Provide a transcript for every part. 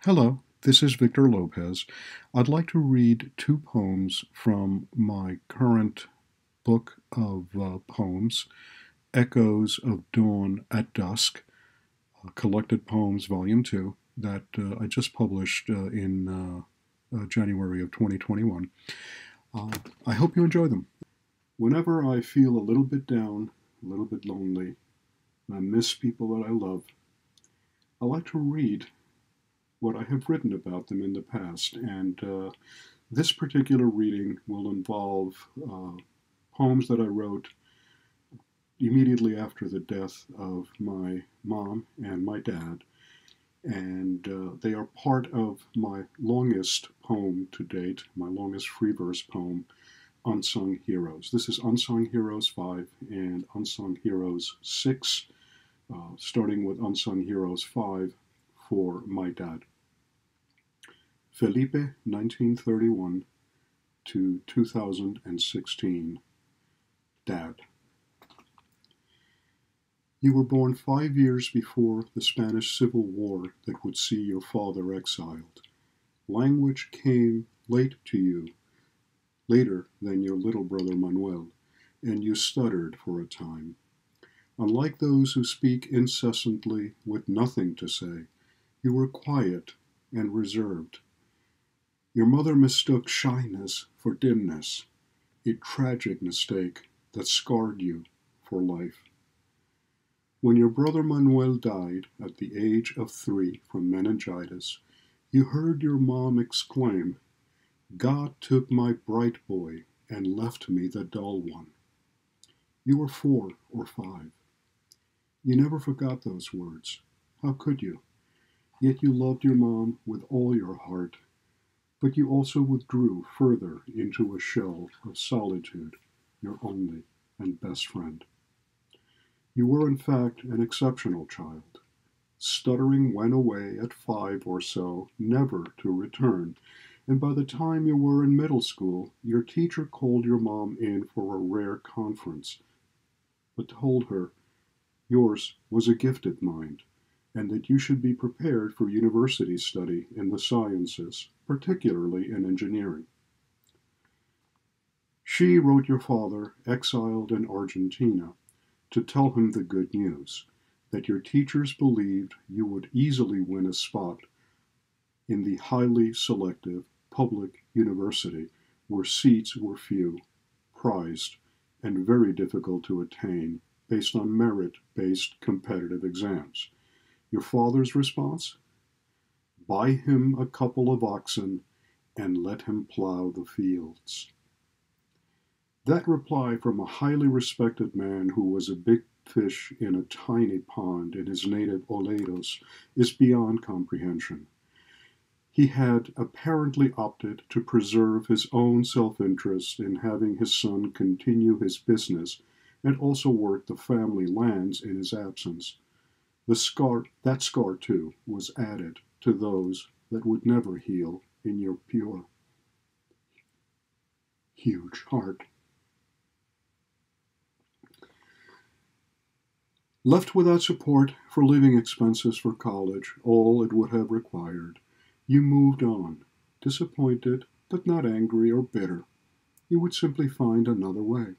Hello, this is Victor Lopez. I'd like to read two poems from my current book of poems, Echoes of Dawn at Dusk, Collected Poems, Volume 2, that I just published in January of 2021. Uh, I hope you enjoy them. Whenever I feel a little bit down, a little bit lonely, and I miss people that I love, I like to read what I have written about them in the past. And this particular reading will involve poems that I wrote immediately after the death of my mom and my dad. And they are part of my longest poem to date, my longest free verse poem, Unsung Heroes. This is Unsung Heroes 5 and Unsung Heroes 6, starting with Unsung Heroes 5 for my dad. Felipe, 1931 to 2016. Dad. You were born 5 years before the Spanish Civil War that would see your father exiled. Language came late to you, later than your little brother Manuel, and you stuttered for a time. Unlike those who speak incessantly with nothing to say, you were quiet and reserved. Your mother mistook shyness for dimness, a tragic mistake that scarred you for life. When your brother Manuel died at the age of 3 from meningitis, you heard your mom exclaim, "God took my bright boy and left me the dull one." You were 4 or 5. You never forgot those words. How could you? Yet you loved your mom with all your heart, but you also withdrew further into a shell of solitude, your only and best friend. You were in fact an exceptional child. Stuttering went away at 5 or so, never to return, and by the time you were in middle school, your teacher called your mom in for a rare conference, but told her yours was a gifted mind, and that you should be prepared for university study in the sciences, particularly in engineering. She wrote your father, exiled in Argentina, to tell him the good news, that your teachers believed you would easily win a spot in the highly selective public university where seats were few, prized, and very difficult to attain based on merit-based competitive exams. Your father's response? Buy him a couple of oxen and let him plow the fields. That reply from a highly respected man who was a big fish in a tiny pond in his native Oleros is beyond comprehension. He had apparently opted to preserve his own self-interest in having his son continue his business and also work the family lands in his absence. That scar too, was added to those that would never heal in your pure, huge heart. Left without support for living expenses for college, all it would have required, you moved on, disappointed but not angry or bitter. You would simply find another way.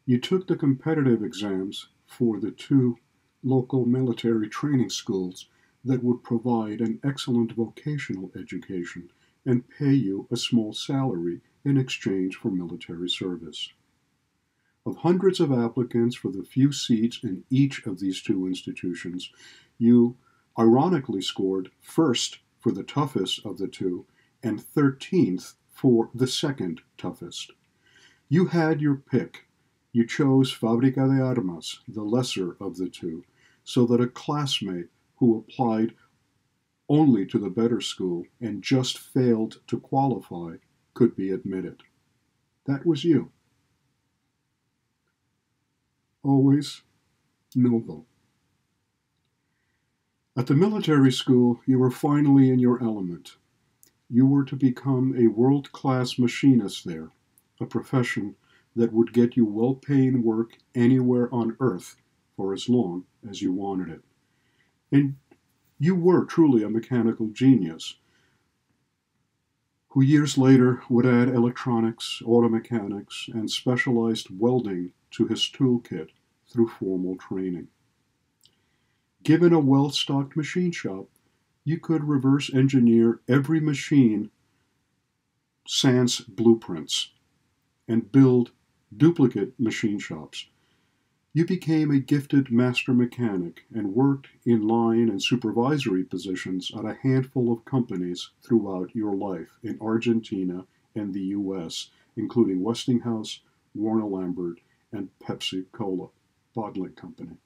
You took the competitive exams for the 2 local military training schools that would provide an excellent vocational education and pay you a small salary in exchange for military service. Of hundreds of applicants for the few seats in each of these 2 institutions, you ironically scored first for the toughest of the 2 and 13th for the second toughest. You had your pick. You chose Fábrica de Armas, the lesser of the 2, so that a classmate who applied only to the better school and just failed to qualify could be admitted. That was you. Always noble. At the military school, you were finally in your element. You were to become a world-class machinist there, a profession that would get you well-paying work anywhere on Earth for as long as you wanted it. And You were truly a mechanical genius who years later would add electronics, auto mechanics, and specialized welding to his toolkit through formal training. Given a well-stocked machine shop, you could reverse engineer every machine sans blueprints and build duplicate machine shops. You became a gifted master mechanic and worked in line and supervisory positions at a handful of companies throughout your life in Argentina and the US, including Westinghouse, Warner Lambert, and Pepsi Cola Bottling Company.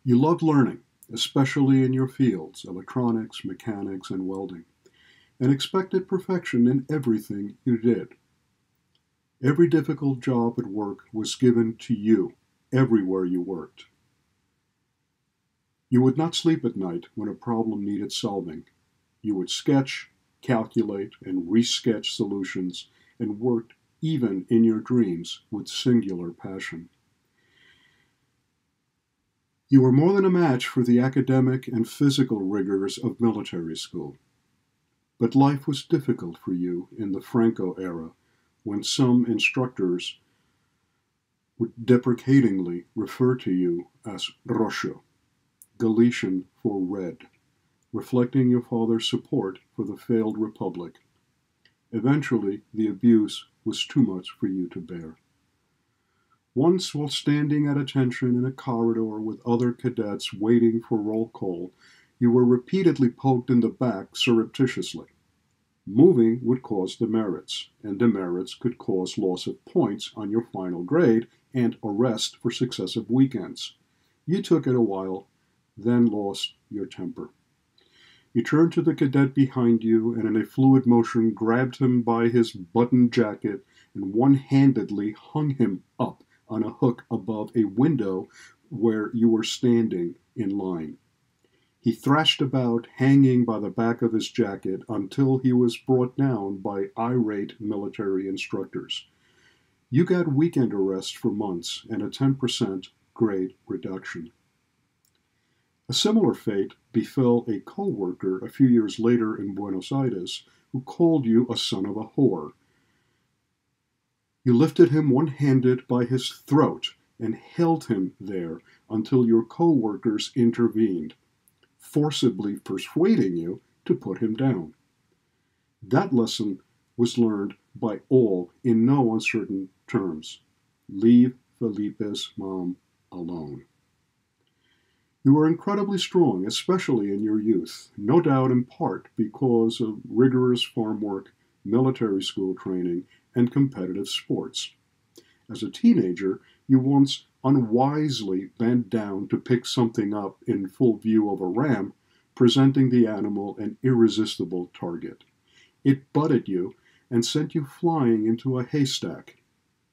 You loved learning, especially in your fields, electronics, mechanics, and welding, and expected perfection in everything you did. Every difficult job at work was given to you everywhere you worked. You would not sleep at night when a problem needed solving. You would sketch, calculate, and resketch solutions and worked even in your dreams with singular passion. You were more than a match for the academic and physical rigors of military school. But life was difficult for you in the Franco era, when some instructors would deprecatingly refer to you as Rojo, Galician for red, reflecting your father's support for the failed republic. Eventually, the abuse was too much for you to bear. Once, while standing at attention in a corridor with other cadets waiting for roll call, you were repeatedly poked in the back surreptitiously. Moving would cause demerits, and demerits could cause loss of points on your final grade and arrest for successive weekends. You took it a while, then lost your temper. You turned to the cadet behind you and in a fluid motion grabbed him by his buttoned jacket and one-handedly hung him up on a hook above a window where you were standing in line. He thrashed about, hanging by the back of his jacket, until he was brought down by irate military instructors. You got weekend arrest for months and a 10% grade reduction. A similar fate befell a co-worker a few years later in Buenos Aires who called you a son of a whore. You lifted him one-handed by his throat and held him there until your co-workers intervened, forcibly persuading you to put him down. That lesson was learned by all in no uncertain terms. Leave Felipe's mom alone. You were incredibly strong, especially in your youth, no doubt in part because of rigorous farm work, military school training, and competitive sports. As a teenager, you once unwisely bent down to pick something up in full view of a ram, presenting the animal an irresistible target. It butted you and sent you flying into a haystack.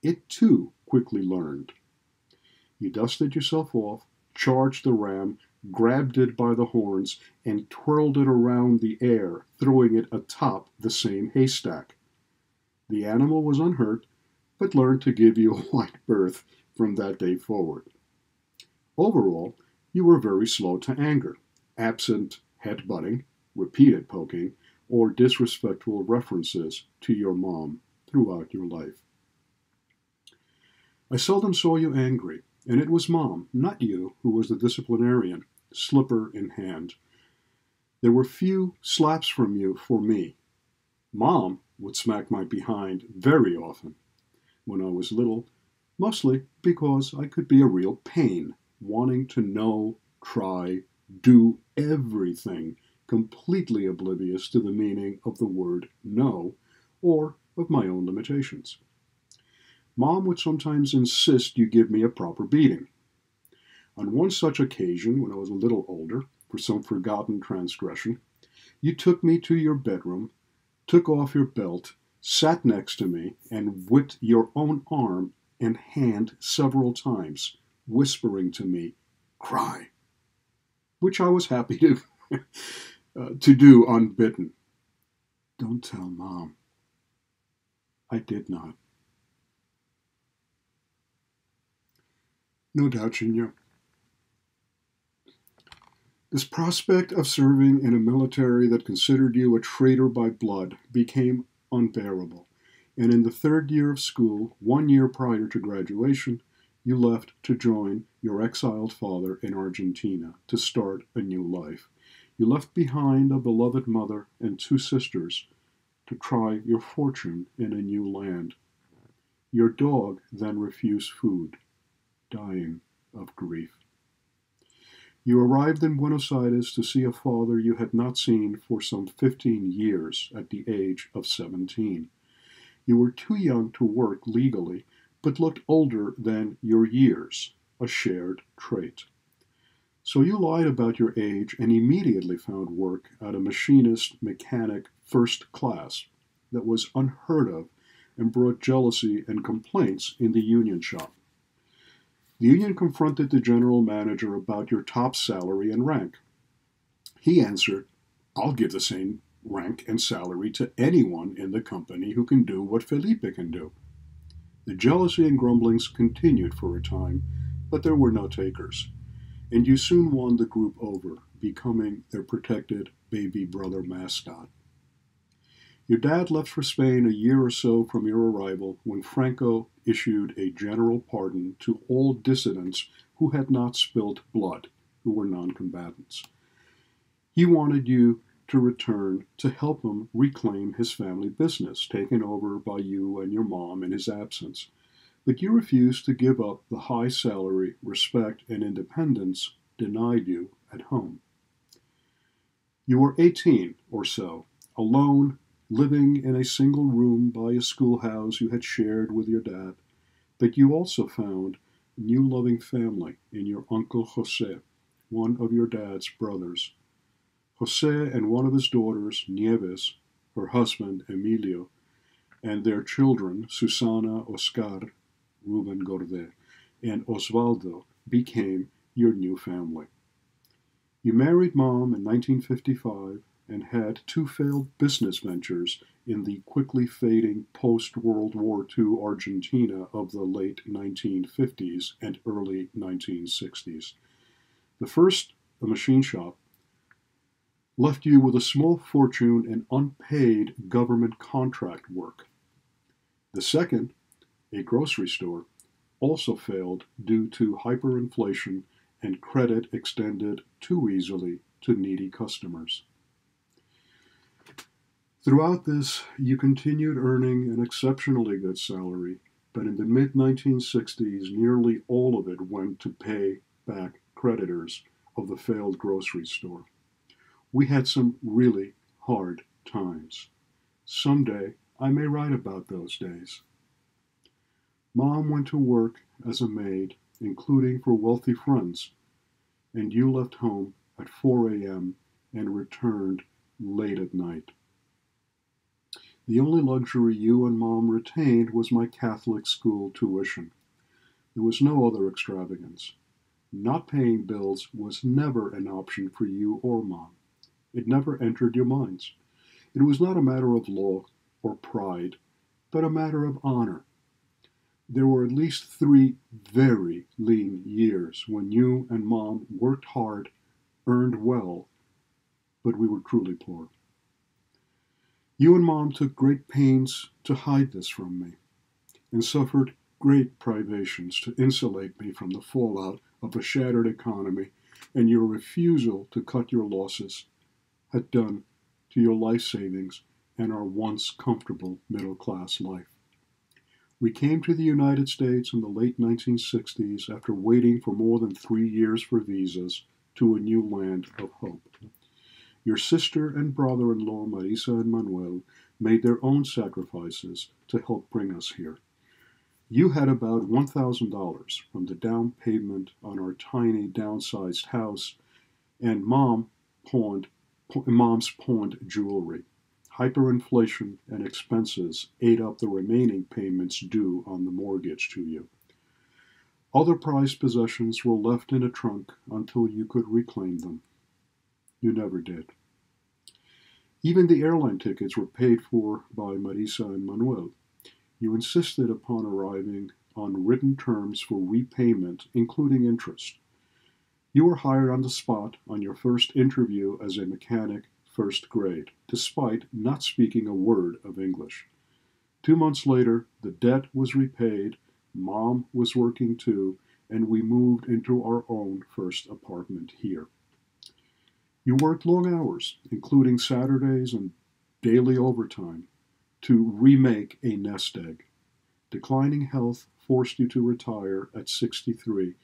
It, too, quickly learned. You dusted yourself off, charged the ram, grabbed it by the horns, and twirled it around the air, throwing it atop the same haystack. The animal was unhurt, but learned to give you a wide berth from that day forward. Overall, you were very slow to anger, absent head-butting, repeated poking, or disrespectful references to your mom throughout your life. I seldom saw you angry, and it was Mom, not you, who was the disciplinarian, slipper in hand. There were few slaps from you for me. Mom would smack my behind very often when I was little, mostly because I could be a real pain, wanting to know, try, do everything, completely oblivious to the meaning of the word no, or of my own limitations. Mom would sometimes insist you give me a proper beating. On one such occasion, when I was a little older, for some forgotten transgression, you took me to your bedroom, took off your belt, sat next to me, and whipped your own arm and hand several times, whispering to me, "Cry," which I was happy to do unbidden. Don't tell Mom. I did not. No doubt she knew. This prospect of serving in a military that considered you a traitor by blood became unbearable, and in the third year of school, 1 year prior to graduation, you left to join your exiled father in Argentina to start a new life. You left behind a beloved mother and 2 sisters to try your fortune in a new land. Your dog then refused food, dying of grief. You arrived in Buenos Aires to see a father you had not seen for some 15 years at the age of 17. You were too young to work legally, but looked older than your years, a shared trait. So you lied about your age and immediately found work at a machinist mechanic first class that was unheard of and brought jealousy and complaints in the union shop. The union confronted the general manager about your top salary and rank. He answered, "I'll give the same rank and salary to anyone in the company who can do what Felipe can do." The jealousy and grumblings continued for a time, but there were no takers, and you soon won the group over, becoming their protected baby brother mascot. Your dad left for Spain a year or so from your arrival when Franco issued a general pardon to all dissidents who had not spilt blood, who were non-combatants. He wanted you to return to help him reclaim his family business, taken over by you and your mom in his absence. But you refused to give up the high salary, respect, and independence denied you at home. You were 18 or so, alone, living in a single room by a schoolhouse you had shared with your dad, but you also found a new loving family in your Uncle Jose, one of your dad's brothers. Jose and one of his daughters, Nieves, her husband, Emilio, and their children, Susana, Oscar, Ruben Gorde, and Osvaldo, became your new family. You married Mom in 1955 and had 2 failed business ventures in the quickly fading post-World War II Argentina of the late 1950s and early 1960s. The first, a machine shop, left you with a small fortune and unpaid government contract work. The second, a grocery store, also failed due to hyperinflation and credit extended too easily to needy customers. Throughout this, you continued earning an exceptionally good salary, but in the mid-1960s, nearly all of it went to pay back creditors of the failed grocery store. We had some really hard times. Someday, I may write about those days. Mom went to work as a maid, including for wealthy friends, and you left home at 4 a.m. and returned late at night. The only luxury you and Mom retained was my Catholic school tuition. There was no other extravagance. Not paying bills was never an option for you or Mom. It never entered your minds. It was not a matter of law or pride, but a matter of honor. There were at least 3 very lean years when you and Mom worked hard, earned well, but we were truly poor. You and Mom took great pains to hide this from me, and suffered great privations to insulate me from the fallout of a shattered economy and your refusal to cut your losses had done to your life savings and our once comfortable middle-class life. We came to the United States in the late 1960s after waiting for more than 3 years for visas to a new land of hope. Your sister and brother-in-law, Marisa and Manuel, made their own sacrifices to help bring us here. You had about $1,000 from the down payment on our tiny, downsized house, and Mom's pawned jewelry. Hyperinflation and expenses ate up the remaining payments due on the mortgage to you. Other prized possessions were left in a trunk until you could reclaim them. You never did. Even the airline tickets were paid for by Marisa and Manuel. You insisted upon arriving on written terms for repayment, including interest. You were hired on the spot on your first interview as a mechanic, first grade, despite not speaking a word of English. 2 months later, the debt was repaid, Mom was working too, and we moved into our own first apartment here. You worked long hours, including Saturdays and daily overtime, to remake a nest egg. Declining health forced you to retire at 63,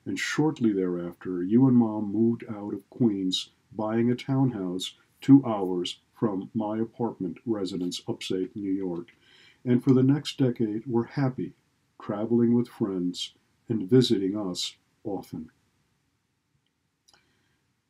and shortly thereafter, you and Mom moved out of Queens, buying a townhouse 2 hours from my apartment residence upstate New York. And for the next decade, were happy, traveling with friends and visiting us often.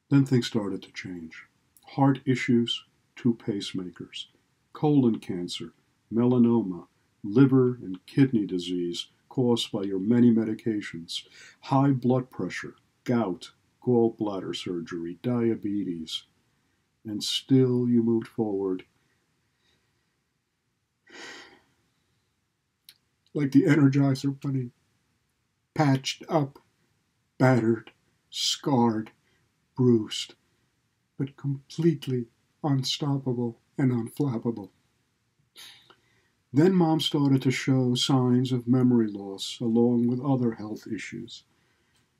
Then things started to change. Heart issues, 2 pacemakers, colon cancer, melanoma, liver and kidney disease caused by your many medications, high blood pressure, gout, gallbladder surgery, diabetes, and still you moved forward like the Energizer Bunny, patched up, battered, scarred, bruised, but completely unstoppable and unflappable. Then Mom started to show signs of memory loss along with other health issues.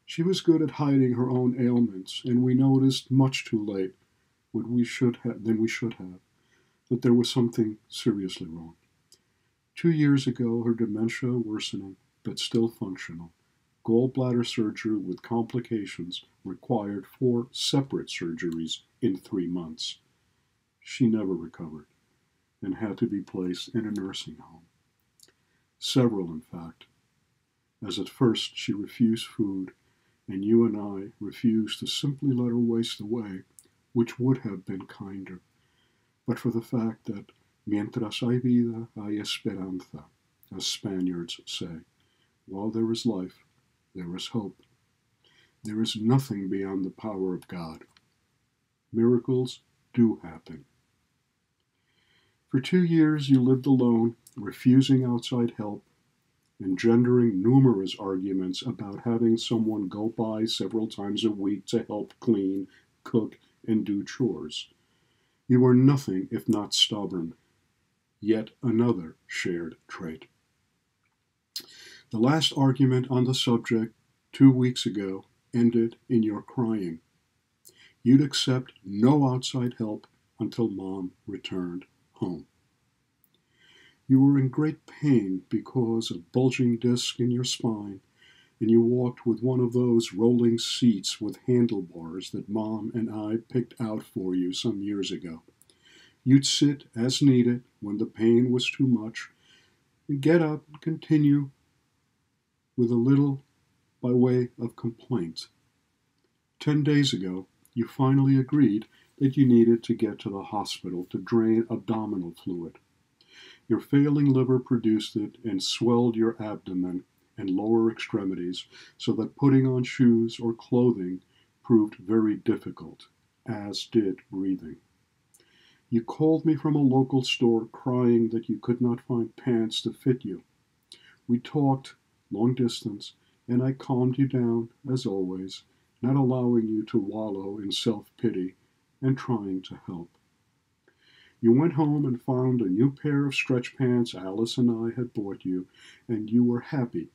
She was good at hiding her own ailments, and we noticed much too late than we should have that there was something seriously wrong. 2 years ago, her dementia worsening, but still functional. Gallbladder surgery with complications required 4 separate surgeries in 3 months. She never recovered and had to be placed in a nursing home. Several, in fact, as at first she refused food, and you and I refused to simply let her waste away, which would have been kinder, but for the fact that mientras hay vida, hay esperanza, as Spaniards say. While there is life, there is hope. There is nothing beyond the power of God. Miracles do happen. For 2 years you lived alone, refusing outside help, engendering numerous arguments about having someone go by several times a week to help clean, cook, and do chores. You were nothing if not stubborn, yet another shared trait. The last argument on the subject 2 weeks ago ended in your crying. You'd accept no outside help until Mom returned home. You were in great pain because of bulging disc in your spine, and you walked with one of those rolling seats with handlebars that Mom and I picked out for you some years ago. You'd sit as needed when the pain was too much, and get up and continue with a little by way of complaint. 10 days ago, you finally agreed that you needed to get to the hospital to drain abdominal fluid. Your failing liver produced it and swelled your abdomen and lower extremities so that putting on shoes or clothing proved very difficult, as did breathing. You called me from a local store crying that you could not find pants to fit you. We talked long distance, and I calmed you down, as always, not allowing you to wallow in self-pity and trying to help. You went home and found a new pair of stretch pants Alice and I had bought you, and you were happy.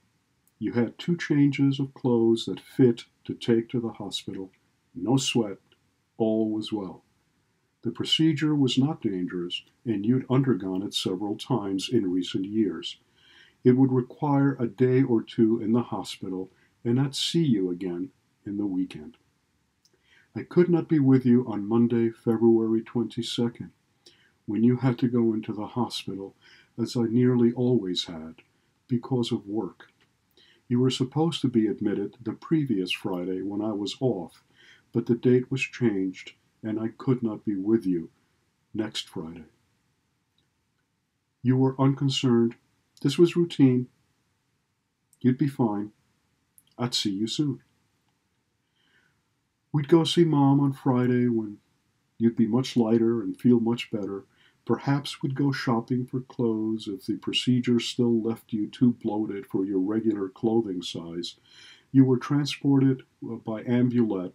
You had 2 changes of clothes that fit to take to the hospital. No sweat. All was well. The procedure was not dangerous, and you'd undergone it several times in recent years. It would require a day or 2 in the hospital, and not see you again in the weekend. I could not be with you on Monday, February 22nd, when you had to go into the hospital, as I nearly always had, because of work. You were supposed to be admitted the previous Friday when I was off, but the date was changed, and I could not be with you next Friday. You were unconcerned. This was routine. You'd be fine. I'd see you soon. We'd go see Mom on Friday when you'd be much lighter and feel much better. Perhaps we'd go shopping for clothes if the procedure still left you too bloated for your regular clothing size. You were transported by ambulette.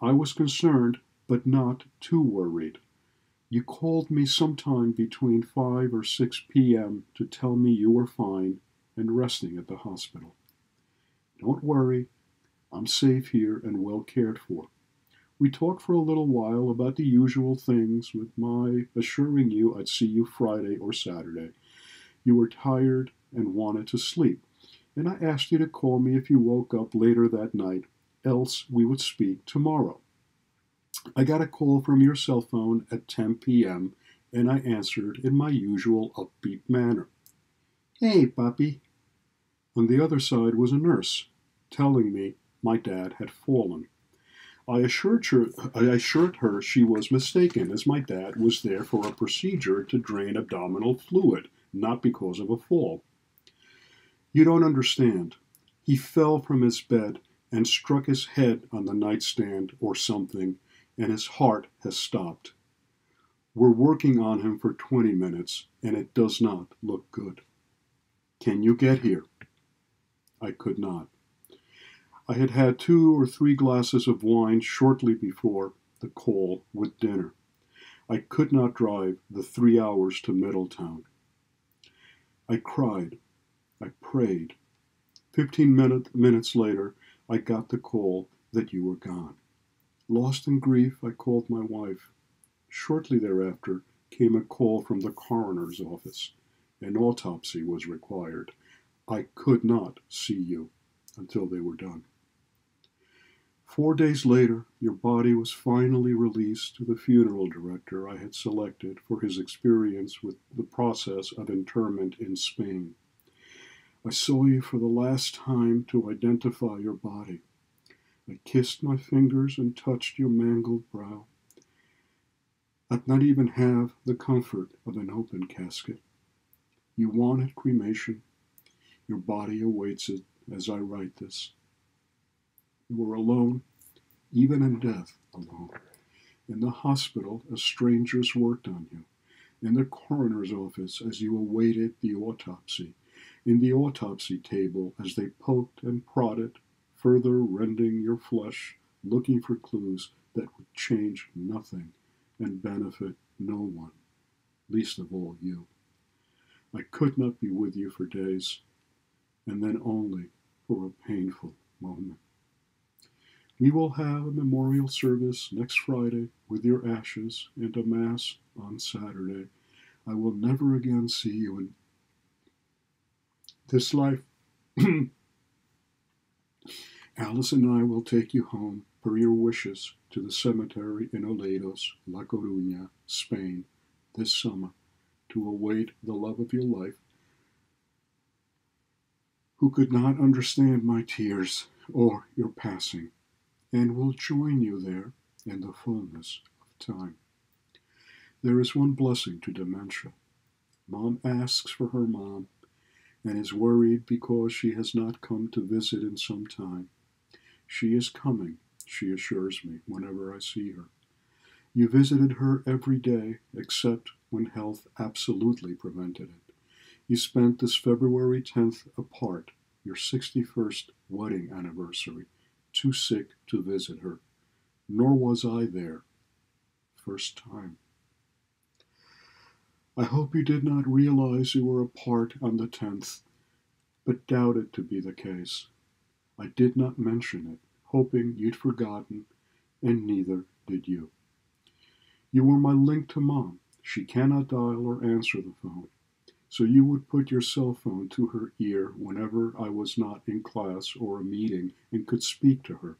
I was concerned, but not too worried. You called me sometime between 5 or 6 p.m. to tell me you were fine and resting at the hospital. Don't worry, I'm safe here and well cared for. We talked for a little while about the usual things, with my assuring you I'd see you Friday or Saturday. You were tired and wanted to sleep, and I asked you to call me if you woke up later that night, else we would speak tomorrow. I got a call from your cell phone at 10 p.m., and I answered in my usual upbeat manner. Hey, puppy. On the other side was a nurse, telling me my dad had fallen. I assured her she was mistaken, as my dad was there for a procedure to drain abdominal fluid, not because of a fall. You don't understand. He fell from his bed and struck his head on the nightstand or something, and his heart has stopped. We're working on him for 20 minutes, and it does not look good. Can you get here? I could not. I had had 2 or 3 glasses of wine shortly before the call with dinner. I could not drive the 3 hours to Middletown. I cried. I prayed. 15 minutes later, I got the call that you were gone. Lost in grief, I called my wife. Shortly thereafter came a call from the coroner's office. An autopsy was required. I could not see you until they were done. 4 days later, your body was finally released to the funeral director I had selected for his experience with the process of interment in Spain. I saw you for the last time to identify your body. I kissed my fingers and touched your mangled brow. I'd not even have the comfort of an open casket. You wanted cremation. Your body awaits it as I write this. You were alone, even in death alone. In the hospital, as strangers worked on you. In the coroner's office, as you awaited the autopsy. In the autopsy table, as they poked and prodded, further rending your flesh, looking for clues that would change nothing and benefit no one, least of all you. I could not be with you for days, and then only for a painful moment. We will have a memorial service next Friday with your ashes and a mass on Saturday. I will never again see you in this life. Alice and I will take you home, per your wishes, to the cemetery in Oledos, La Coruña, Spain, this summer, to await the love of your life, who could not understand my tears or your passing, and will join you there in the fullness of time. There is one blessing to dementia. Mom asks for her mom and is worried because she has not come to visit in some time. She is coming, she assures me, whenever I see her. You visited her every day, except when health absolutely prevented it. You spent this February 10th apart, your 61st wedding anniversary, too sick to visit her. Nor was I there. First time. I hope you did not realize you were apart on the 10th, but doubt it to be the case. I did not mention it, hoping you'd forgotten, and neither did you. You were my link to Mom. She cannot dial or answer the phone, so you would put your cell phone to her ear whenever I was not in class or a meeting and could speak to her.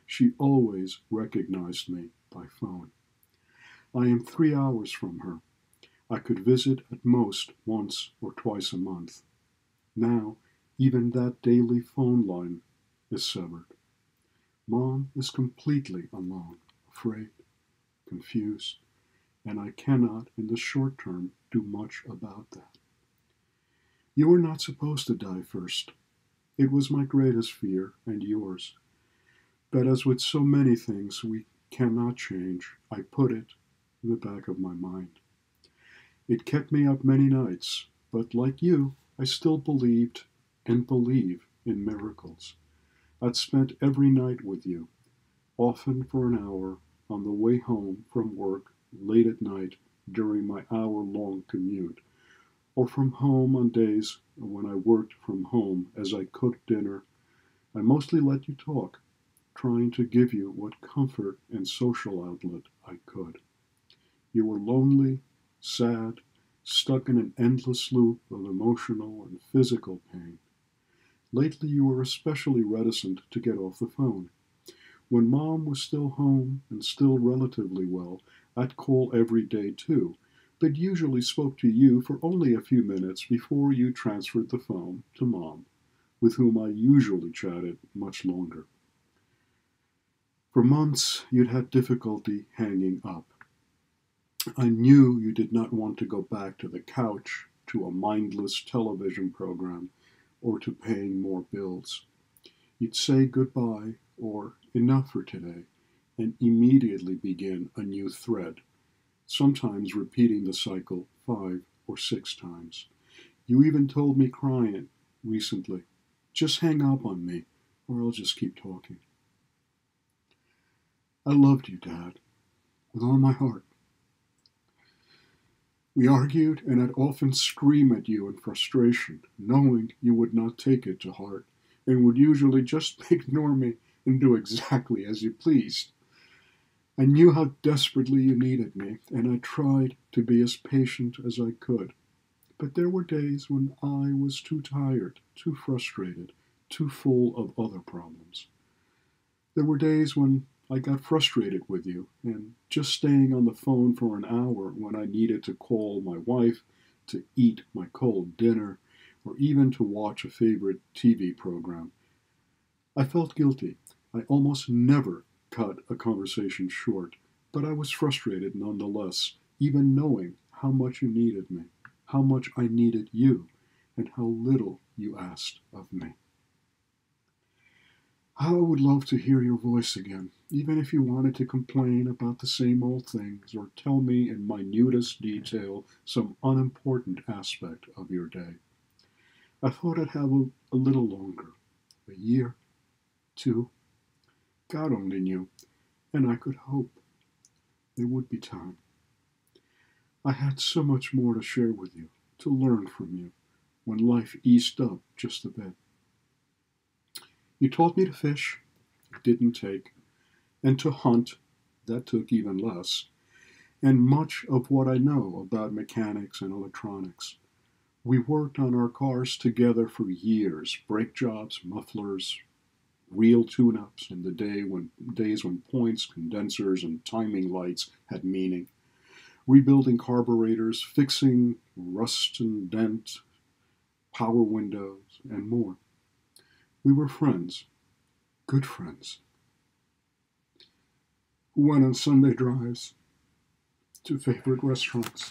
She always recognized me by phone. I am 3 hours from her. I could visit at most once or twice a month. Now, even that daily phone line is severed. Mom is completely alone, afraid, confused, and I cannot, in the short term, do much about that. You were not supposed to die first. It was my greatest fear, and yours. But as with so many things we cannot change, I put it in the back of my mind. It kept me up many nights, but like you, I still believed and believe in miracles. I'd spent every night with you, often for an hour, on the way home from work late at night during my hour-long commute, or from home on days when I worked from home as I cooked dinner. I mostly let you talk, trying to give you what comfort and social outlet I could. You were lonely, sad, stuck in an endless loop of emotional and physical pain. Lately, you were especially reticent to get off the phone. When Mom was still home and still relatively well, I'd call every day too, but usually spoke to you for only a few minutes before you transferred the phone to Mom, with whom I usually chatted much longer. For months, you'd had difficulty hanging up. I knew you did not want to go back to the couch, to a mindless television program, or to paying more bills. You'd say goodbye or enough for today and immediately begin a new thread, sometimes repeating the cycle 5 or 6 times. You even told me crying recently, just hang up on me or I'll just keep talking. I loved you, Dad, with all my heart. We argued, and I'd often scream at you in frustration, knowing you would not take it to heart, and would usually just ignore me and do exactly as you pleased. I knew how desperately you needed me, and I tried to be as patient as I could. But there were days when I was too tired, too frustrated, too full of other problems. There were days when I got frustrated with you, and just staying on the phone for an hour when I needed to call my wife, to eat my cold dinner, or even to watch a favorite TV program. I felt guilty. I almost never cut a conversation short, but I was frustrated nonetheless, even knowing how much you needed me, how much I needed you, and how little you asked of me. How I would love to hear your voice again, even if you wanted to complain about the same old things or tell me in minutest detail some unimportant aspect of your day. I thought I'd have a little longer, a year, two. God only knew, and I could hope there would be time. I had so much more to share with you, to learn from you, when life eased up just a bit. You taught me to fish, it didn't take, and to hunt, that took even less, and much of what I know about mechanics and electronics. We worked on our cars together for years, brake jobs, mufflers, real tune-ups in the days when points, condensers, and timing lights had meaning, rebuilding carburetors, fixing rust and dent, power windows, and more. We were friends, good friends, who went on Sunday drives to favorite restaurants,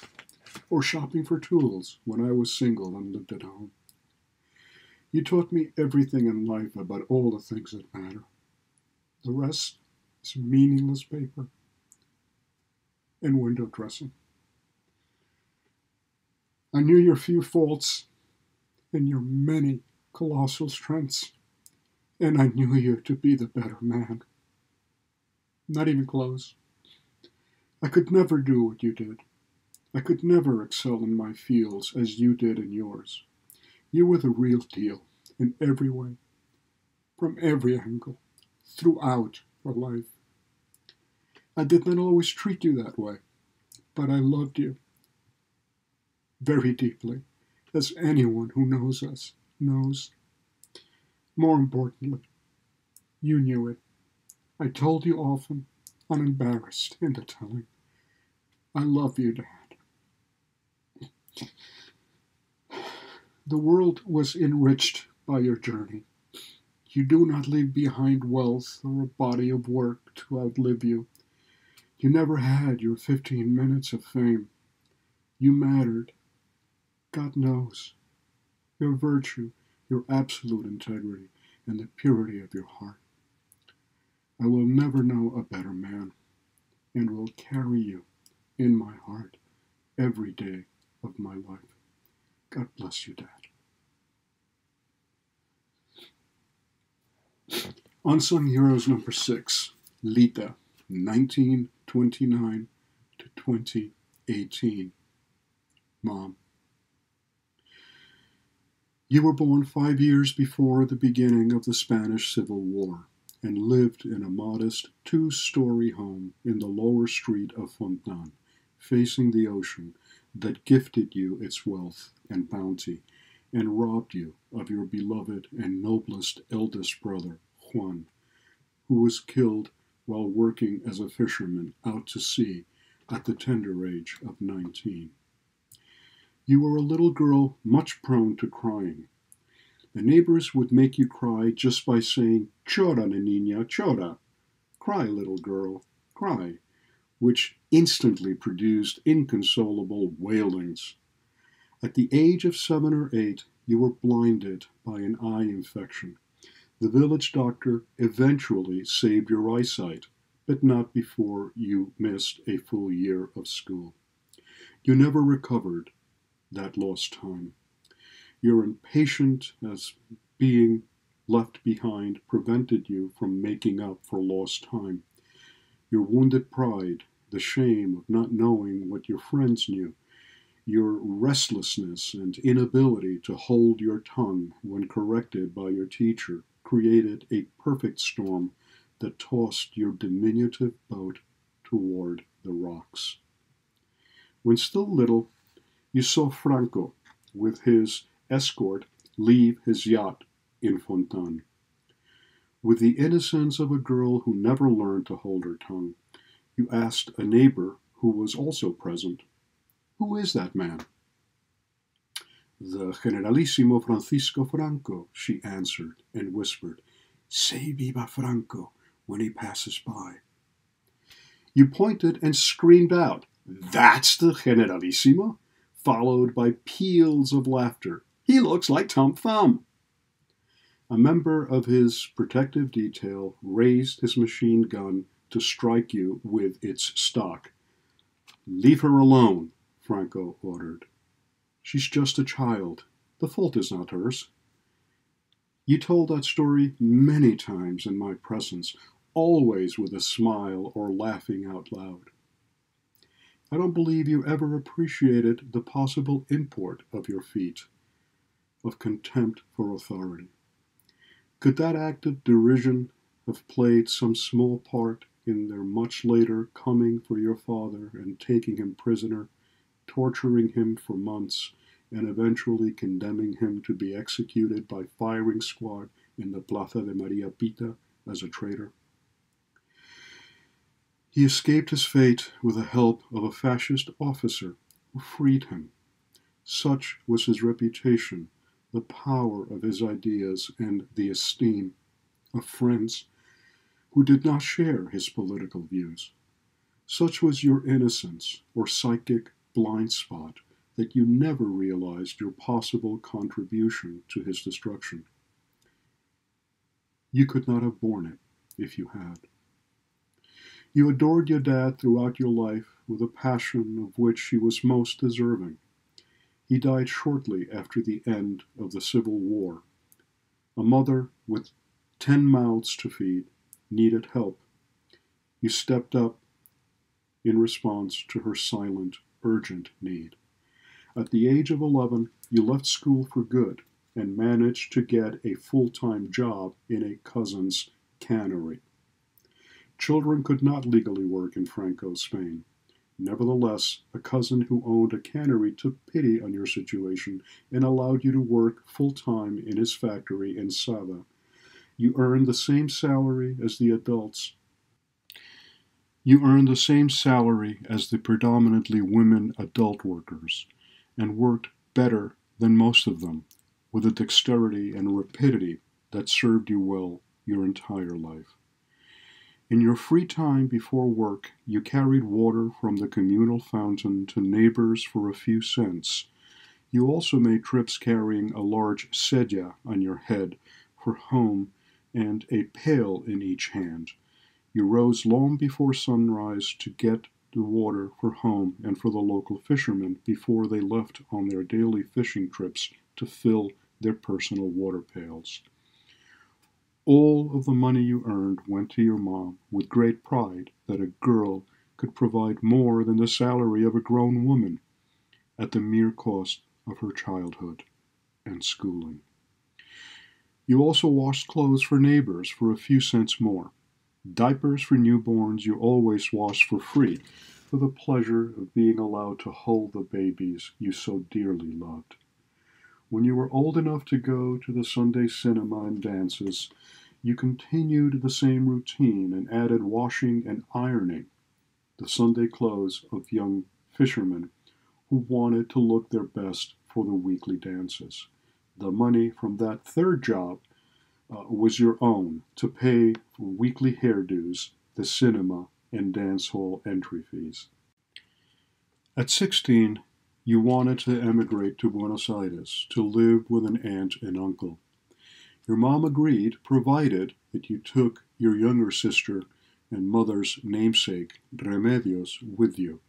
or shopping for tools when I was single and lived at home. You taught me everything in life about all the things that matter. The rest is meaningless paper and window dressing. I knew your few faults and your many colossal strengths, and I knew you to be the better man. Not even close. I could never do what you did. I could never excel in my fields as you did in yours. You were the real deal in every way, from every angle, throughout your life. I did not always treat you that way, but I loved you very deeply, as anyone who knows us knows. More importantly, you knew it. I told you often, unembarrassed in the telling. I love you, Dad. The world was enriched by your journey. You do not leave behind wealth or a body of work to outlive you. You never had your 15 minutes of fame. You mattered. God knows. Your virtue, your absolute integrity, and the purity of your heart. I will never know a better man, and will carry you in my heart every day of my life. God bless you, Dad. Unsung Heroes number 6, Lita, 1929 to 2018. Mom. You were born 5 years before the beginning of the Spanish Civil War and lived in a modest two-story home in the lower street of Fontan, facing the ocean that gifted you its wealth and bounty and robbed you of your beloved and noblest eldest brother, Juan, who was killed while working as a fisherman out to sea at the tender age of 19. You were a little girl much prone to crying. The neighbors would make you cry just by saying, "Chora, niña, chora," cry, little girl, cry, which instantly produced inconsolable wailings. At the age of 7 or 8, you were blinded by an eye infection. The village doctor eventually saved your eyesight, but not before you missed a full year of school. You never recovered that lost time. Your impatience as being left behind prevented you from making up for lost time. Your wounded pride, the shame of not knowing what your friends knew, your restlessness and inability to hold your tongue when corrected by your teacher created a perfect storm that tossed your diminutive boat toward the rocks. When still little, you saw Franco, with his escort, leave his yacht in Fontan. With the innocence of a girl who never learned to hold her tongue, you asked a neighbor who was also present, "Who is that man?" "The Generalissimo Francisco Franco," she answered and whispered, "Say viva Franco when he passes by." You pointed and screamed out, "That's the Generalissimo?" followed by peals of laughter. "He looks like Tom Thumb." A member of his protective detail raised his machine gun to strike you with its stock. "Leave her alone," Franco ordered. "She's just a child. The fault is not hers." You told that story many times in my presence, always with a smile or laughing out loud. I don't believe you ever appreciated the possible import of your feat, of contempt for authority. Could that act of derision have played some small part in their much later coming for your father and taking him prisoner, torturing him for months, and eventually condemning him to be executed by firing squad in the Plaza de Maria Pita as a traitor? He escaped his fate with the help of a fascist officer who freed him. Such was his reputation, the power of his ideas, and the esteem of friends who did not share his political views. Such was your innocence or psychic blind spot that you never realized your possible contribution to his destruction. You could not have borne it if you had. You adored your dad throughout your life with a passion of which he was most deserving. He died shortly after the end of the Civil War. A mother with 10 mouths to feed needed help. You stepped up in response to her silent, urgent need. At the age of 11, you left school for good and managed to get a full-time job in a cousin's cannery. Children could not legally work in Franco Spain. Nevertheless, a cousin who owned a cannery took pity on your situation and allowed you to work full-time in his factory in Sada. You earned the same salary as the adults. You earned the same salary as the predominantly women adult workers, and worked better than most of them, with a dexterity and rapidity that served you well your entire life. In your free time before work, you carried water from the communal fountain to neighbors for a few cents. You also made trips carrying a large sedya on your head for home and a pail in each hand. You rose long before sunrise to get the water for home and for the local fishermen before they left on their daily fishing trips to fill their personal water pails. All of the money you earned went to your mom with great pride that a girl could provide more than the salary of a grown woman at the mere cost of her childhood and schooling. You also washed clothes for neighbors for a few cents more. Diapers for newborns you always washed for free for the pleasure of being allowed to hold the babies you so dearly loved. When you were old enough to go to the Sunday cinema and dances, you continued the same routine and added washing and ironing, the Sunday clothes of young fishermen who wanted to look their best for the weekly dances. The money from that third job was your own to pay for weekly hairdos, the cinema, and dance hall entry fees. At 16, you wanted to emigrate to Buenos Aires to live with an aunt and uncle. Your mom agreed, provided that you took your younger sister and mother's namesake, Remedios, with you.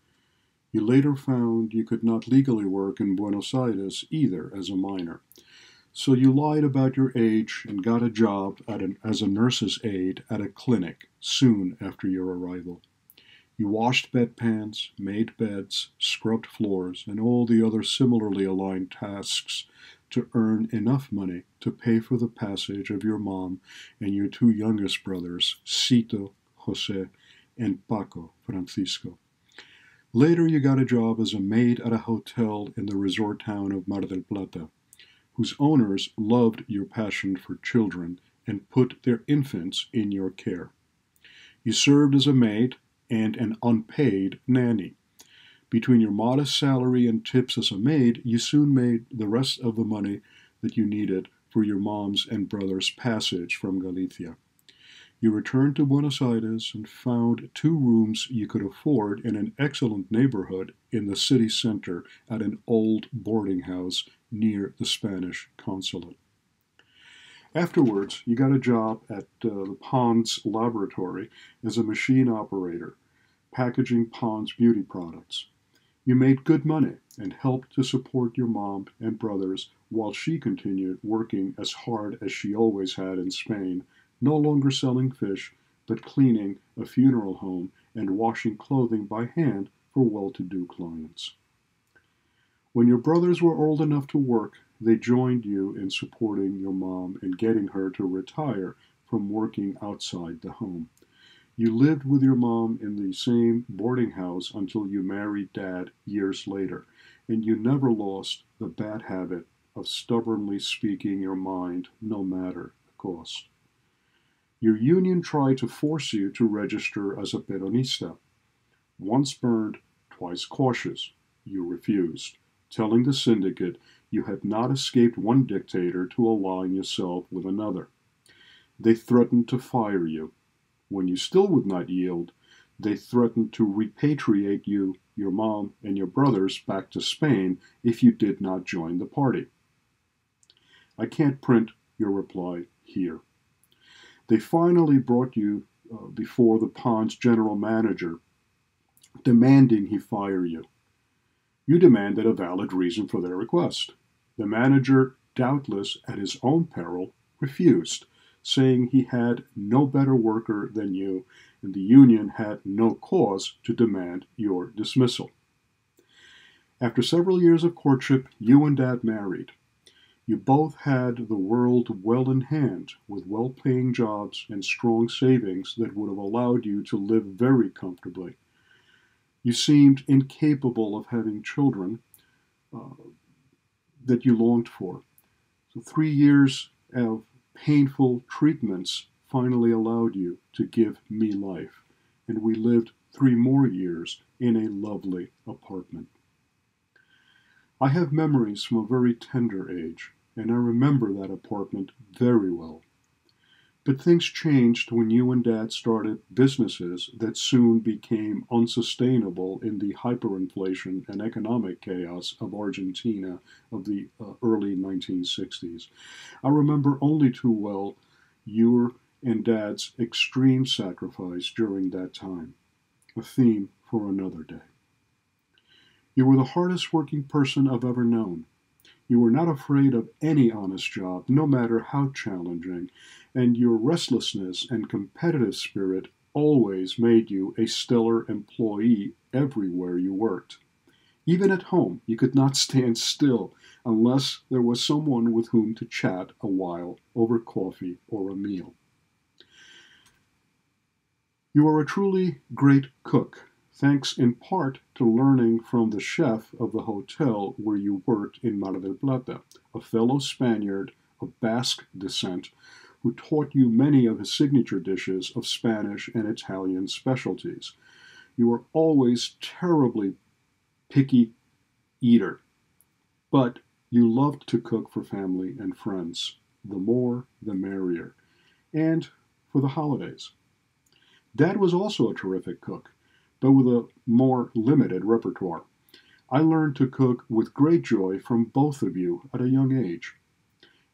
You later found you could not legally work in Buenos Aires either as a minor. So you lied about your age and got a job as a nurse's aide at a clinic soon after your arrival. You washed bedpans, made beds, scrubbed floors, and all the other similarly aligned tasks to earn enough money to pay for the passage of your mom and your two youngest brothers, Cito, Jose, and Paco, Francisco. Later, you got a job as a maid at a hotel in the resort town of Mar del Plata, whose owners loved your passion for children and put their infants in your care. You served as a maid and an unpaid nanny. Between your modest salary and tips as a maid, you soon made the rest of the money that you needed for your mom's and brother's passage from Galicia. You returned to Buenos Aires and found two rooms you could afford in an excellent neighborhood in the city center at an old boarding house near the Spanish consulate. Afterwards, you got a job at the Pond's laboratory as a machine operator, packaging Pond's beauty products. You made good money and helped to support your mom and brothers while she continued working as hard as she always had in Spain, no longer selling fish, but cleaning a funeral home and washing clothing by hand for well-to-do clients. When your brothers were old enough to work, they joined you in supporting your mom and getting her to retire from working outside the home. You lived with your mom in the same boarding house until you married Dad years later, and you never lost the bad habit of stubbornly speaking your mind no matter the cost. Your union tried to force you to register as a Peronista. Once burned, twice cautious, you refused, telling the syndicate you had not escaped one dictator to align yourself with another. They threatened to fire you. When you still would not yield, they threatened to repatriate you, your mom, and your brothers back to Spain if you did not join the party. I can't print your reply here. They finally brought you before the Pond's general manager, demanding he fire you. You demanded a valid reason for their request. The manager, doubtless at his own peril, refused, saying he had no better worker than you, and the union had no cause to demand your dismissal. After several years of courtship, you and Dad married. You both had the world well in hand, with well-paying jobs and strong savings that would have allowed you to live very comfortably. You seemed incapable of having children that you longed for. So 3 years of painful treatments finally allowed you to give me life, and we lived 3 more years in a lovely apartment. I have memories from a very tender age, and I remember that apartment very well. But things changed when you and Dad started businesses that soon became unsustainable in the hyperinflation and economic chaos of Argentina of the early 1960s. I remember only too well your and Dad's extreme sacrifice during that time, a theme for another day. You were the hardest working person I've ever known. You were not afraid of any honest job, no matter how challenging, and your restlessness and competitive spirit always made you a stellar employee everywhere you worked. Even at home, you could not stand still unless there was someone with whom to chat a while over coffee or a meal. You are a truly great cook, thanks in part to learning from the chef of the hotel where you worked in Mar del Plata, a fellow Spaniard of Basque descent who taught you many of his signature dishes of Spanish and Italian specialties. You were always terribly picky eater, but you loved to cook for family and friends. The more, the merrier. And for the holidays. Dad was also a terrific cook, but with a more limited repertoire. I learned to cook with great joy from both of you at a young age.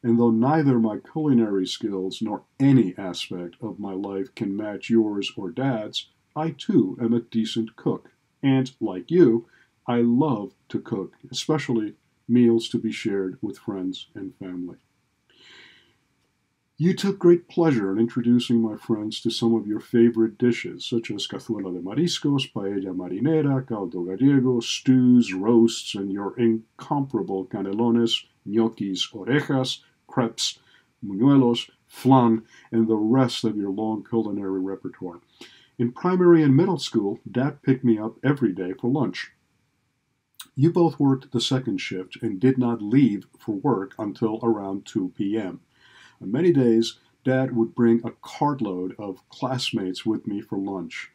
And though neither my culinary skills nor any aspect of my life can match yours or Dad's, I too am a decent cook. And, like you, I love to cook, especially meals to be shared with friends and family. You took great pleasure in introducing my friends to some of your favorite dishes, such as cazuela de mariscos, paella marinera, caldo gallego, stews, roasts, and your incomparable canelones, gnocchis, orejas, crepes, muñuelos, flan, and the rest of your long culinary repertoire. In primary and middle school, Dad picked me up every day for lunch. You both worked the second shift and did not leave for work until around 2 p.m. On many days, Dad would bring a cartload of classmates with me for lunch.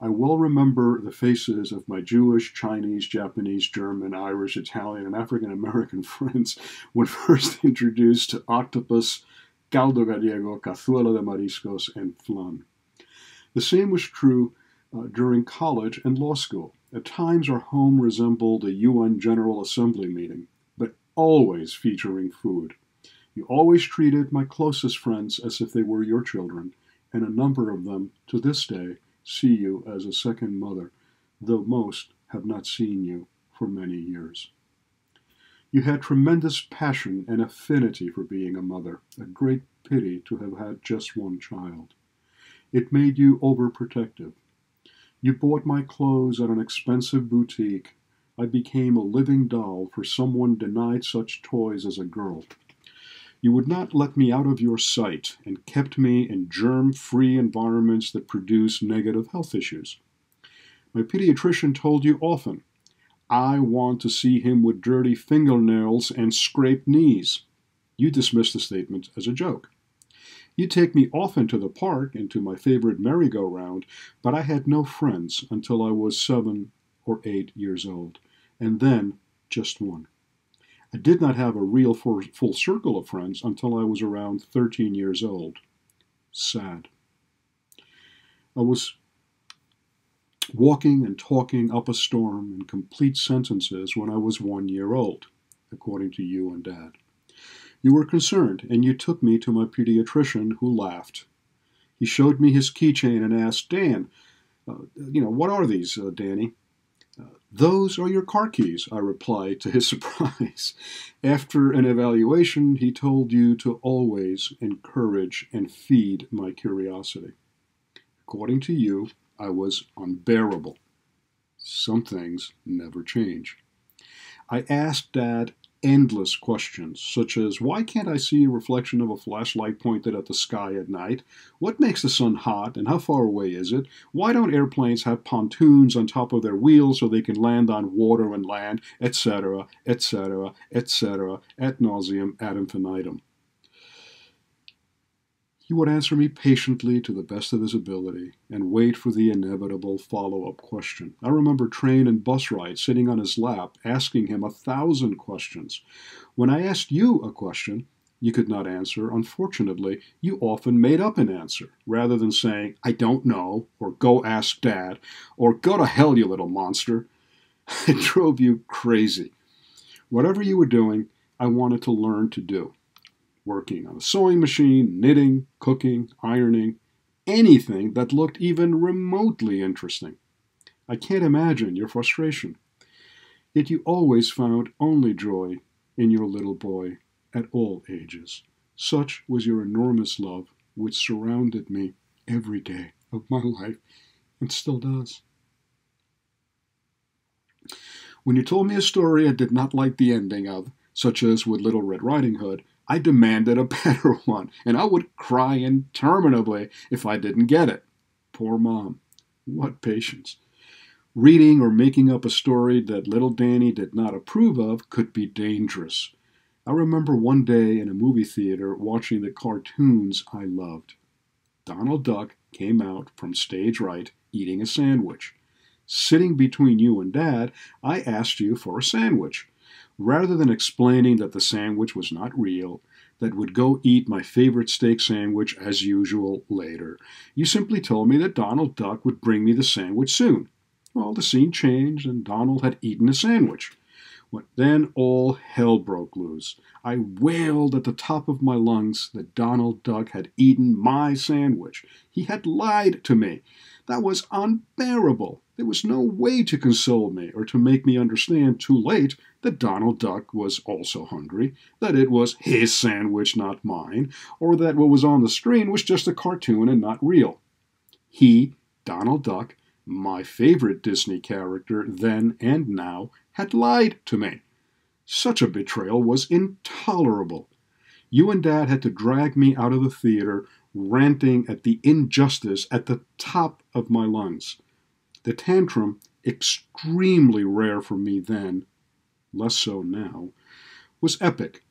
I well remember the faces of my Jewish, Chinese, Japanese, German, Irish, Italian, and African American friends when first introduced to octopus, caldo gallego, cazuela de mariscos, and flan. The same was true during college and law school. At times, our home resembled a UN General Assembly meeting, but always featuring food. You always treated my closest friends as if they were your children, and a number of them, to this day, see you as a second mother, though most have not seen you for many years. You had tremendous passion and affinity for being a mother, a great pity to have had just one child. It made you overprotective. You bought my clothes at an expensive boutique. I became a living doll for someone denied such toys as a girl. You would not let me out of your sight and kept me in germ-free environments that produce negative health issues. My pediatrician told you often, I want to see him with dirty fingernails and scraped knees. You dismissed the statement as a joke. You take me often to the park and to my favorite merry-go-round, but I had no friends until I was 7 or 8 years old, and then just one. I did not have a real full circle of friends until I was around 13 years old. Sad. I was walking and talking up a storm in complete sentences when I was 1 year old, according to you and Dad. You were concerned, and you took me to my pediatrician, who laughed. He showed me his keychain and asked, Dan, what are these, Danny? Those are your car keys, I replied to his surprise. After an evaluation, he told you to always encourage and feed my curiosity. According to you, I was unbearable. Some things never change. I asked Dad endless questions, such as, why can't I see a reflection of a flashlight pointed at the sky at night? What makes the sun hot, and how far away is it? Why don't airplanes have pontoons on top of their wheels so they can land on water and land, etc., etc., etc., ad nauseum, ad infinitum? He would answer me patiently to the best of his ability and wait for the inevitable follow-up question. I remember train and bus rides sitting on his lap, asking him 1,000 questions. When I asked you a question you could not answer, unfortunately, you often made up an answer, rather than saying, I don't know, or go ask Dad, or go to hell, you little monster. It drove you crazy. Whatever you were doing, I wanted to learn to do. Working on a sewing machine, knitting, cooking, ironing, anything that looked even remotely interesting. I can't imagine your frustration. Yet you always found only joy in your little boy at all ages. Such was your enormous love, which surrounded me every day of my life and still does. When you told me a story I did not like the ending of, such as with Little Red Riding Hood, I demanded a better one, and I would cry interminably if I didn't get it. Poor Mom. What patience. Reading or making up a story that little Danny did not approve of could be dangerous. I remember one day in a movie theater watching the cartoons I loved. Donald Duck came out from stage right eating a sandwich. Sitting between you and Dad, I asked you for a sandwich. Rather than explaining that the sandwich was not real, that would go eat my favorite steak sandwich as usual later, you simply told me that Donald Duck would bring me the sandwich soon. Well, the scene changed and Donald had eaten a sandwich. Then all hell broke loose. I wailed at the top of my lungs that Donald Duck had eaten my sandwich. He had lied to me. That was unbearable. There was no way to console me or to make me understand too late that Donald Duck was also hungry, that it was his sandwich, not mine, or that what was on the screen was just a cartoon and not real. He, Donald Duck, my favorite Disney character then and now, had lied to me. Such a betrayal was intolerable. You and Dad had to drag me out of the theater, ranting at the injustice at the top of my lungs. The tantrum, extremely rare for me then, less so now, was epic.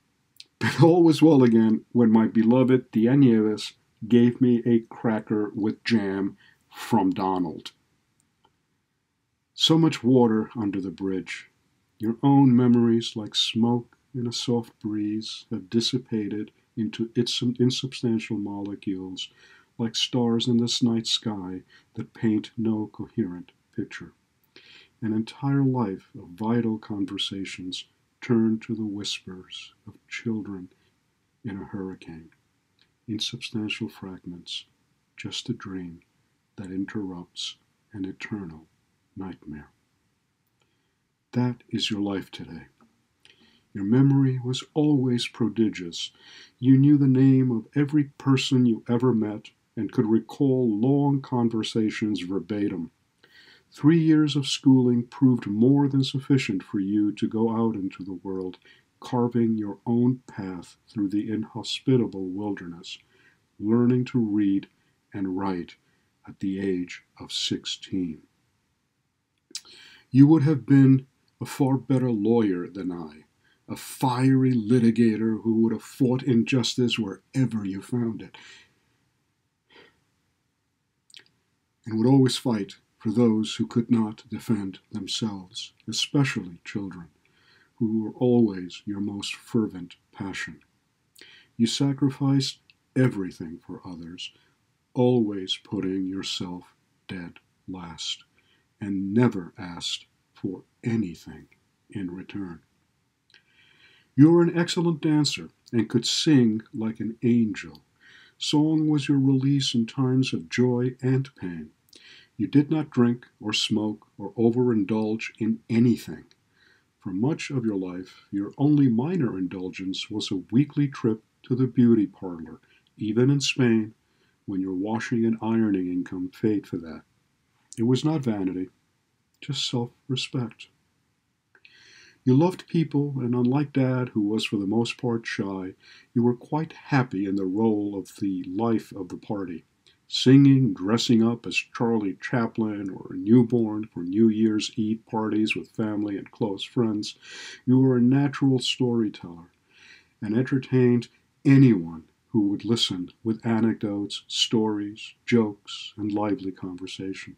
But all was well again when my beloved Tia Nieves gave me a cracker with jam from Donald. So much water under the bridge. Your own memories, like smoke in a soft breeze, have dissipated into insubstantial molecules, like stars in this night sky that paint no coherent picture. An entire life of vital conversations turn to the whispers of children in a hurricane. Insubstantial fragments, just a dream that interrupts an eternal nightmare. That is your life today. Your memory was always prodigious. You knew the name of every person you ever met and could recall long conversations verbatim. 3 years of schooling proved more than sufficient for you to go out into the world, carving your own path through the inhospitable wilderness, learning to read and write at the age of 16. You would have been a far better lawyer than I, a fiery litigator who would have fought injustice wherever you found it, and would always fight for those who could not defend themselves, especially children, who were always your most fervent passion. You sacrificed everything for others, always putting yourself dead last, and never asked for anything in return. You were an excellent dancer and could sing like an angel. Song was your release in times of joy and pain. You did not drink or smoke or overindulge in anything. For much of your life, your only minor indulgence was a weekly trip to the beauty parlor, even in Spain, when your washing and ironing income paid for that. It was not vanity, just self-respect. You loved people, and unlike Dad, who was for the most part shy, you were quite happy in the role of the life of the party. Singing, dressing up as Charlie Chaplin or a newborn for New Year's Eve parties with family and close friends, you were a natural storyteller and entertained anyone who would listen with anecdotes, stories, jokes, and lively conversation.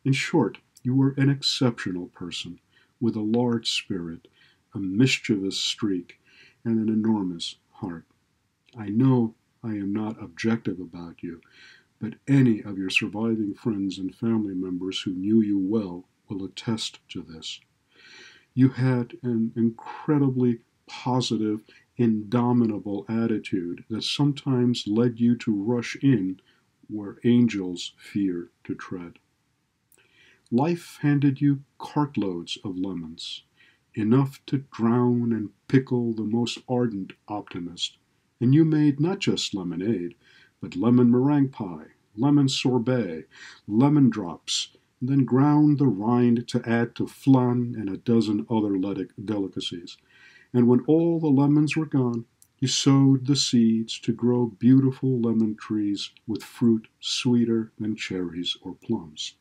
In short, you were an exceptional person with a large spirit, a mischievous streak, and an enormous heart. I know I am not objective about you, but any of your surviving friends and family members who knew you well will attest to this. You had an incredibly positive, indomitable attitude that sometimes led you to rush in where angels fear to tread. Life handed you cartloads of lemons. enough to drown and pickle the most ardent optimist. And you made not just lemonade, but lemon meringue pie, lemon sorbet, lemon drops, and then ground the rind to add to flan and a dozen other delicacies. And when all the lemons were gone, you sowed the seeds to grow beautiful lemon trees with fruit sweeter than cherries or plums.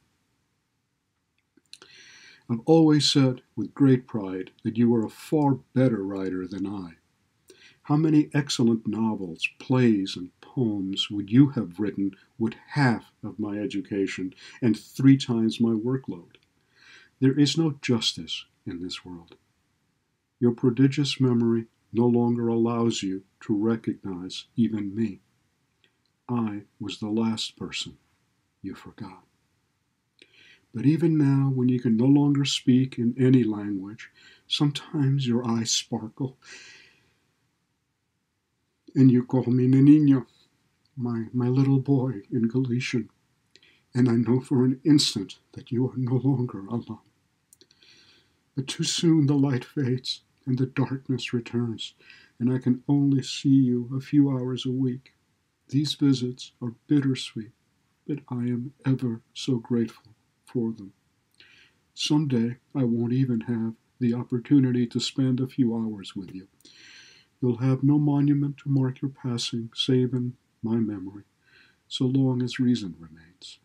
I've always said with great pride that you are a far better writer than I. How many excellent novels, plays, and poems would you have written with half of my education and 3 times my workload? There is no justice in this world. Your prodigious memory no longer allows you to recognize even me. I was the last person you forgot. But even now, when you can no longer speak in any language, sometimes your eyes sparkle and you call me Niño, my little boy in Galician, and I know for an instant that you are no longer alone. But too soon the light fades and the darkness returns, and I can only see you a few hours a week. These visits are bittersweet, but I am ever so grateful for them. Someday I won't even have the opportunity to spend a few hours with you. You'll have no monument to mark your passing save in my memory, so long as reason remains.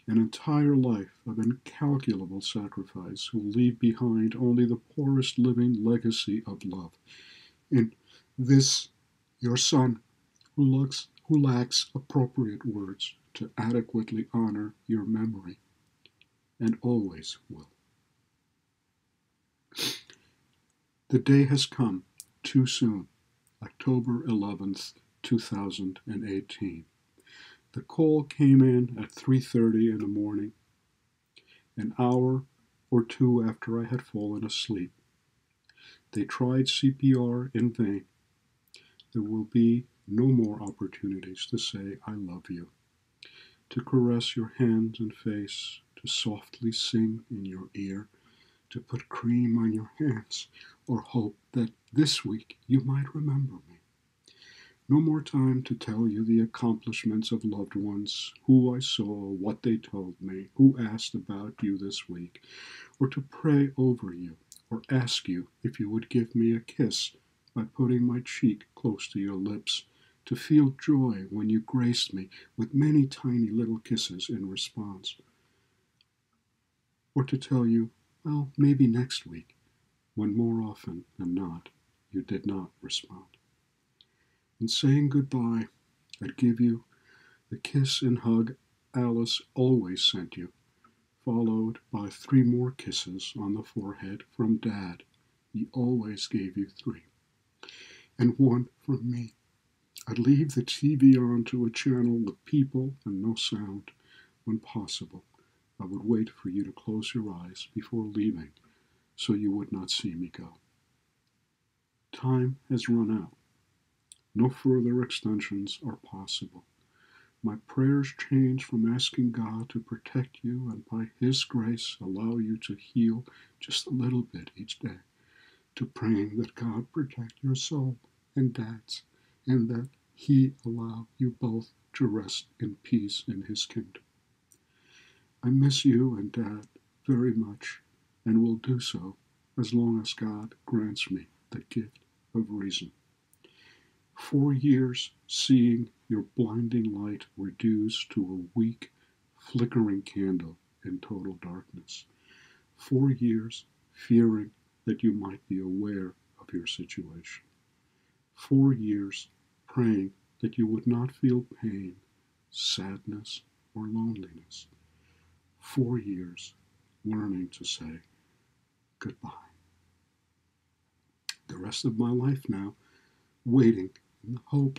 An entire life of incalculable sacrifice will leave behind only the poorest living legacy of love. In this, your son, who lacks appropriate words to adequately honor your memory, and always will. The day has come too soon, October 11th, 2018. The call came in at 3:30 in the morning, an hour or two after I had fallen asleep. They tried CPR in vain. There will be no more opportunities to say I love you, to caress your hands and face, to softly sing in your ear, to put cream on your hands, or hope that this week you might remember me. No more time to tell you the accomplishments of loved ones, who I saw, what they told me, who asked about you this week, or to pray over you, or ask you if you would give me a kiss by putting my cheek close to your lips, to feel joy when you graced me with many tiny little kisses in response, or to tell you, well, maybe next week, when more often than not you did not respond. In saying goodbye, I'd give you the kiss and hug Alice always sent you, followed by 3 more kisses on the forehead from Dad. He always gave you 3. And 1 from me. I'd leave the TV on to a channel with people and no sound. When possible, I would wait for you to close your eyes before leaving so you would not see me go. Time has run out. No further extensions are possible. My prayers change from asking God to protect you and by His grace allow you to heal just a little bit each day, to praying that God protect your soul and Dad's, and that He allow you both to rest in peace in His kingdom. I miss you and Dad very much, and will do so as long as God grants me the gift of reason. 4 years seeing your blinding light reduced to a weak, flickering candle in total darkness. 4 years fearing that you might be aware of your situation. 4 years praying that you would not feel pain, sadness, or loneliness. 4 years learning to say goodbye. The rest of my life now, waiting in the hope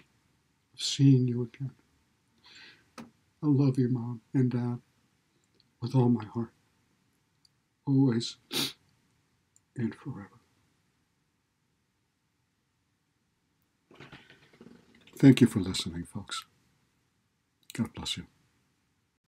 of seeing you again. I love you, Mom and Dad, with all my heart, always and forever. Thank you for listening, folks. God bless you.